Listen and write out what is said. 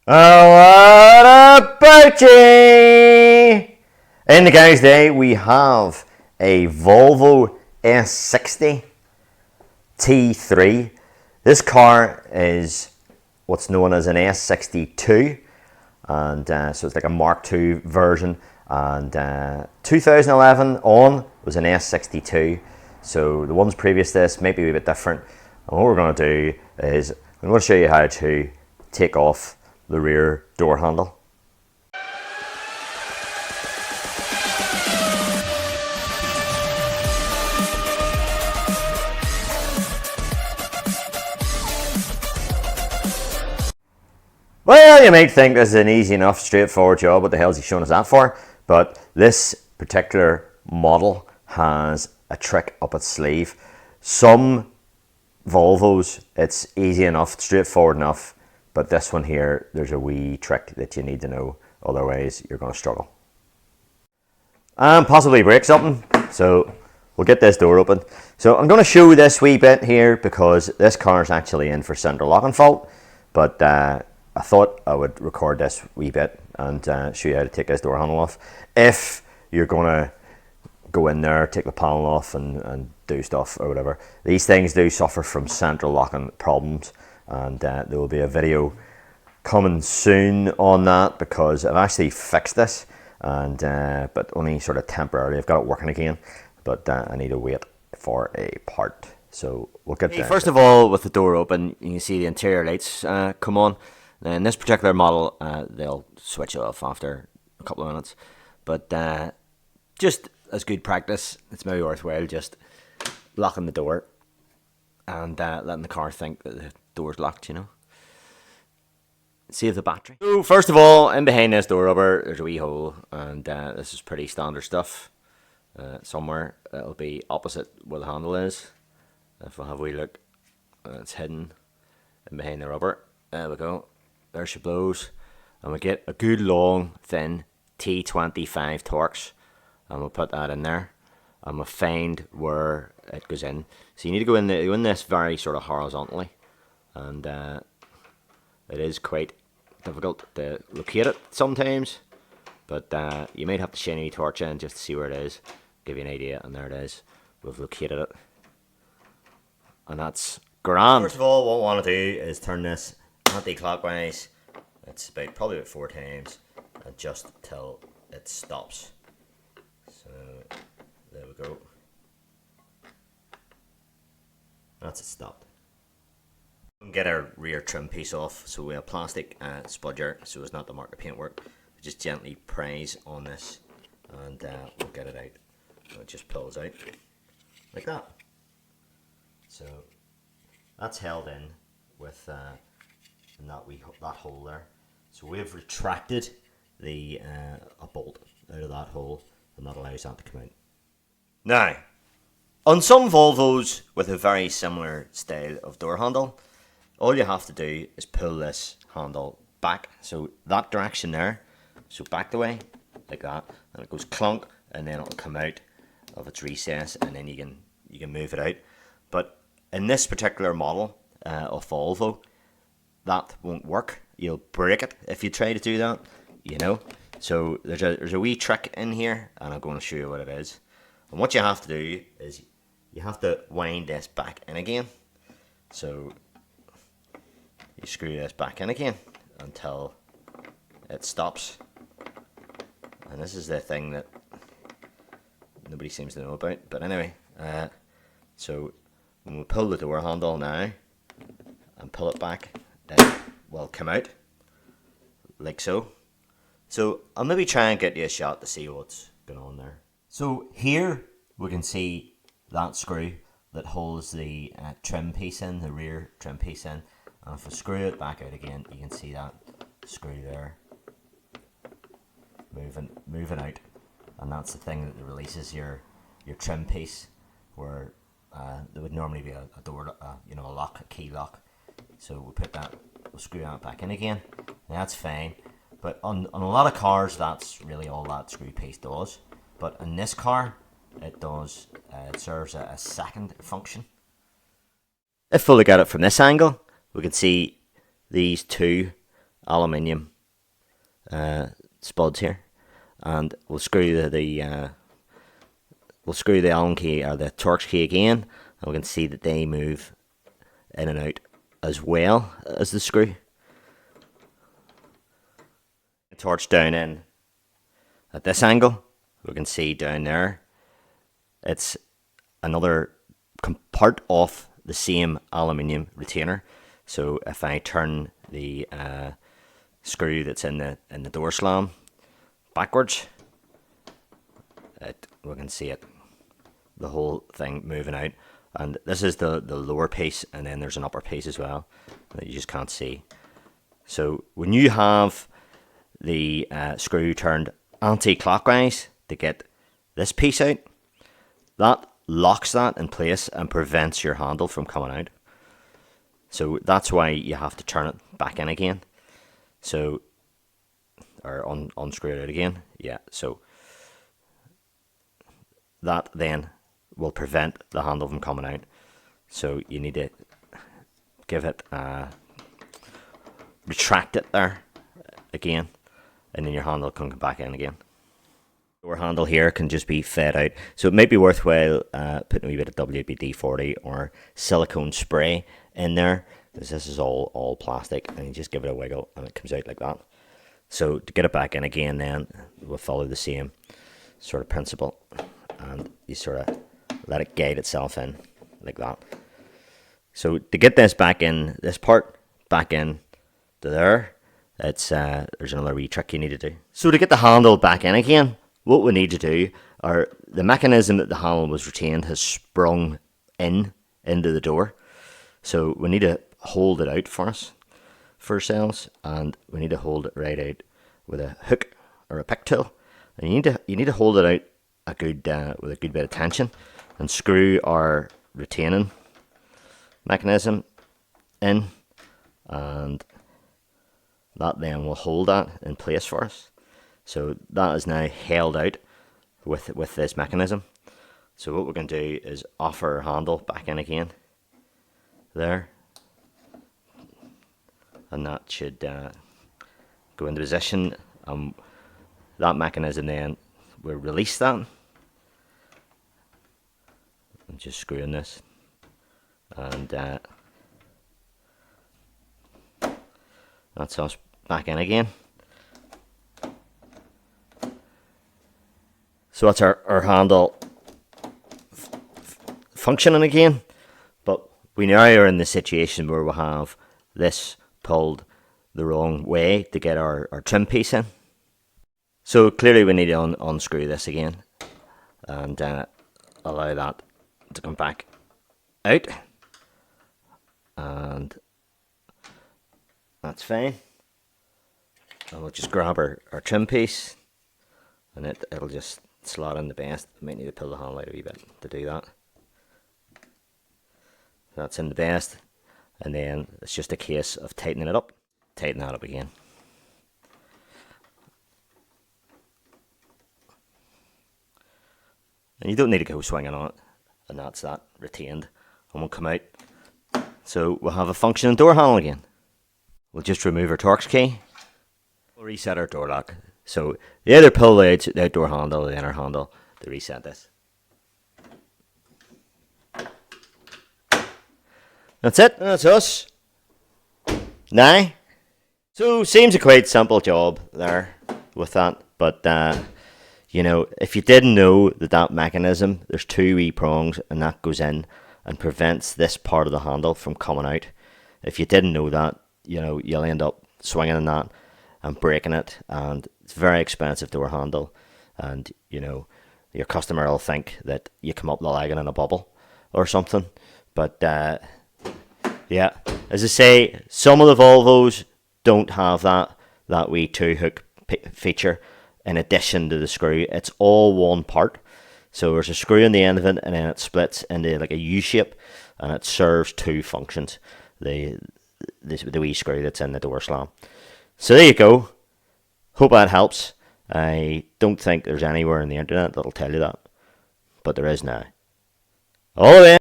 Oh, what about you? In the guys' day, we have a Volvo S60 T3. This car is what's known as an S62, and so it's like a Mark II version. And 2011 on was an S62, so the ones previous to this might be a bit different. And what we're going to do is I'm going to show you how to take off the rear door handle. Well, you might think this is an easy enough, straightforward job. What the hell is he showing us that for? But this particular model has a trick up its sleeve. Some Volvos, it's easy enough, straightforward enough. But this one here, there's a wee trick that you need to know. Otherwise, you're going to struggle. And possibly break something. So we'll get this door open. So I'm going to show this wee bit here because this car is actually in for central locking fault. But I thought I would record this wee bit and show you how to take this door handle off. If you're going to go in there, take the panel off and do stuff or whatever. These things do suffer from central locking problems, and there will be a video coming soon on that because I've actually fixed this, and but only sort of temporarily. I've got it working again, but I need to wait for a part. So we'll get there. First of all, with the door open, you can see the interior lights come on. Now, in this particular model, they'll switch off after a couple of minutes, but just as good practice, it's maybe worthwhile just locking the door and letting the car think that the door's locked, you know. Save the battery. So first of all, in behind this door rubber, there's a wee hole, and this is pretty standard stuff. Somewhere it'll be opposite where the handle is. If we'll have a wee look, it's hidden in behind the rubber. There we go. There she blows, and we get a good long thin T25 Torx, and we'll put that in there, and we'll find where it goes in. So you need to go in this very sort of horizontally, and it is quite difficult to locate it sometimes, but you might have to shine a torch in just to see where it is, give you an idea, and there it is. We've located it, and that's grand. First of all, what we want to do is turn this anti-clockwise. It's probably about 4 times, and just till it stops. So there we go. That's it stopped. Get our rear trim piece off. So we have plastic spudger, so as not to mark the paintwork. We just gently prise on this, and we'll get it out. So it just pulls out like that. So that's held in with that hole there. So we've retracted a bolt out of that hole, and that allows that to come out. Now, on some Volvos with a very similar style of door handle, all you have to do is pull this handle back, so that direction there, so back the way, like that, and it goes clunk, and then it'll come out of its recess, and then you can move it out. But in this particular model of Volvo, that won't work. You'll break it if you try to do that, you know. So there's a wee trick in here, and I'm going to show you what it is. And what you have to do is you have to wind this back in again. So you screw this back in again until it stops. And this is the thing that nobody seems to know about. But anyway, so when we pull the door handle now and pull it back, it will come out like so. So I'll maybe try and get you a shot to see what's going on there. So here we can see that screw that holds the trim piece in, the rear trim piece in. And if I screw it back out again, you can see that screw there moving out. And that's the thing that releases your trim piece, where there would normally be a door, a lock, a key lock. So we'll screw that back in again. And that's fine. But on a lot of cars, that's really all that screw piece does. But in this car, it does. It serves a second function. If we look at it from this angle, we can see these two aluminium spuds here, and we'll screw we'll screw the Allen key or the Torx key again, and we can see that they move in and out as well as the screw. The torch down in at this angle, we can see down there, it's another part of the same aluminium retainer. So if I turn the screw that's in the door slam backwards, we can see it, the whole thing moving out. And this is the lower piece, and then there's an upper piece as well that you just can't see. So when you have the screw turned anti-clockwise to get this piece out, that locks that in place and prevents your handle from coming out. So that's why you have to turn it back in again. So, or unscrew it out again. Yeah, so that then will prevent the handle from coming out. So you need to give it retract it there again, and then your handle can come back in again. Door handle here can just be fed out, so it might be worthwhile putting a wee bit of WD-40 or silicone spray in there, because this is all plastic, and you just give it a wiggle and it comes out like that. So to get it back in again, then we'll follow the same sort of principle, and you sort of let it guide itself in like that. So to get this back in, this part back in to there, it's there's another wee trick you need to do. So to get the handle back in again, what we need to do, are the mechanism that the handle was retained has sprung into the door. So we need to hold it out for ourselves, and we need to hold it right out with a hook or a pick tool. And you need to hold it out a good with a good bit of tension, and screw our retaining mechanism in, and that then will hold that in place for us. So that is now held out with this mechanism. So what we're going to do is offer our handle back in again there, and that should go into position. That mechanism then will release that. I'm just screwing this, and that's us back in again. So that's our handle functioning again, but we now are in the situation where we have this pulled the wrong way to get our trim piece in. So clearly we need to unscrew this again, and allow that to come back out, and that's fine. And we'll just grab our trim piece, and it'll just slot in the best. I might need to pull the handle out a wee bit to do that. That's in the best, and then it's just a case of tightening it up. Tighten that up again. And you don't need to go swinging on it, and that's that retained, and we'll come out. So we'll have a functioning door handle again. We'll just remove our Torx key. We'll reset our door lock. So you either pull the outdoor handle or the inner handle to reset this. That's it. That's us. Now, so seems a quite simple job there with that, but you know, if you didn't know that mechanism, there's two wee prongs, and that goes in and prevents this part of the handle from coming out. If you didn't know that, you know, you'll end up swinging in that and breaking it, and it's very expensive door handle, and you know, your customer will think that you come up the lagging in a bubble or something. But yeah, as I say, some of the Volvos don't have that wee two hook feature in addition to the screw. It's all one part, so there's a screw in the end of it, and then it splits into like a U shape, and it serves two functions, the wee screw that's in the door slam. So there you go. Hope that helps. I don't think there's anywhere in the internet that'll tell you that, but there is now. All the way.